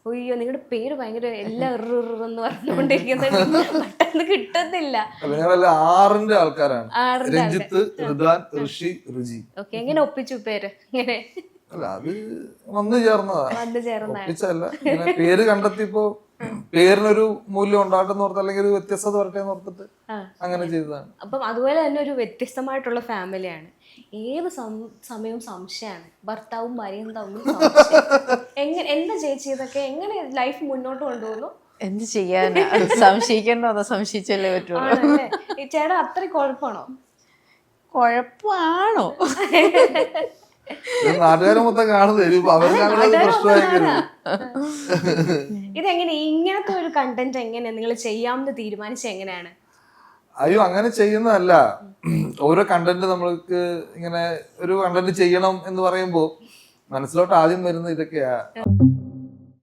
അയ്യോ നിങ്ങളുടെ പേര് ഭയങ്കര എല്ലാം എന്ന് പറഞ്ഞുകൊണ്ടിരിക്കുന്നത് പെട്ടെന്ന് കിട്ടുന്നില്ല. പിന്നെ വല്ല ആറിന്റെ ആൾക്കാരാണ്. ആറിന്റെ രഞ്ജിത്ത്, റിദാൻ, ഋഷി, ഋജി. ഓക്കെ, എങ്ങനെ ഒപ്പിച്ചു പേര്? ഇങ്ങനെ അല്ല അത് വന്നു ചേർന്നതാ, വന്നു ചേർന്നതാണ്. ഒപ്പിച്ചല്ല. ഇങ്ങനെ പേര് കണ്ടെത്തിയപ്പോ പേരിനൊരു മൂല്യം ഉണ്ടാകട്ടെന്ന് ഓർത്ത്, അല്ലെങ്കിൽ ഒരു വ്യത്യസ്തത വരട്ടെ എന്ന് ഓർത്തിട്ട് അങ്ങനെ ചെയ്തതാണ്. അപ്പം അതുപോലെ തന്നെ ഒരു വ്യത്യസ്തമായിട്ടുള്ള ഫാമിലിയാണ്. ഏത് സമയവും സംശയമാണ്, ഭർത്താവും ഭാര്യയും തമ്മിൽ സംശയം. എന്താ ചേച്ചി ഇതൊക്കെ എങ്ങനെ ലൈഫ് മുന്നോട്ട് കൊണ്ടുപോകുന്നു? എന്ത് ചെയ്യാനാ, സംശയിക്കണ്ടോ, അതോ സംശയിച്ചല്ലേ പറ്റുള്ളൂ. ആണല്ലേ? ഈ ചേട്ടാ അത്ര കുഴപ്പമാണോ? കുഴപ്പമാണോ? നാട്ടുകാരെ മൊത്തം കാണുന്നത് അവർക്കാണ് പ്രശ്നമായിരിക്കും. ഇതെങ്ങനെ ഇങ്ങനത്തെ ഒരു കണ്ടന്റ് എങ്ങനെ നിങ്ങൾ ചെയ്യാമെന്ന് തീരുമാനിച്ച എങ്ങനെയാണ്? അയ്യോ അങ്ങനെ ചെയ്യുന്നതല്ല. ഓരോ കണ്ടന്റ് നമ്മൾക്ക് ഇങ്ങനെ ഒരു കണ്ടന്റ് ചെയ്യണം എന്ന് പറയുമ്പോ മനസ്സിലോട്ട് ആദ്യം വരുന്ന ഇതൊക്കെയാ.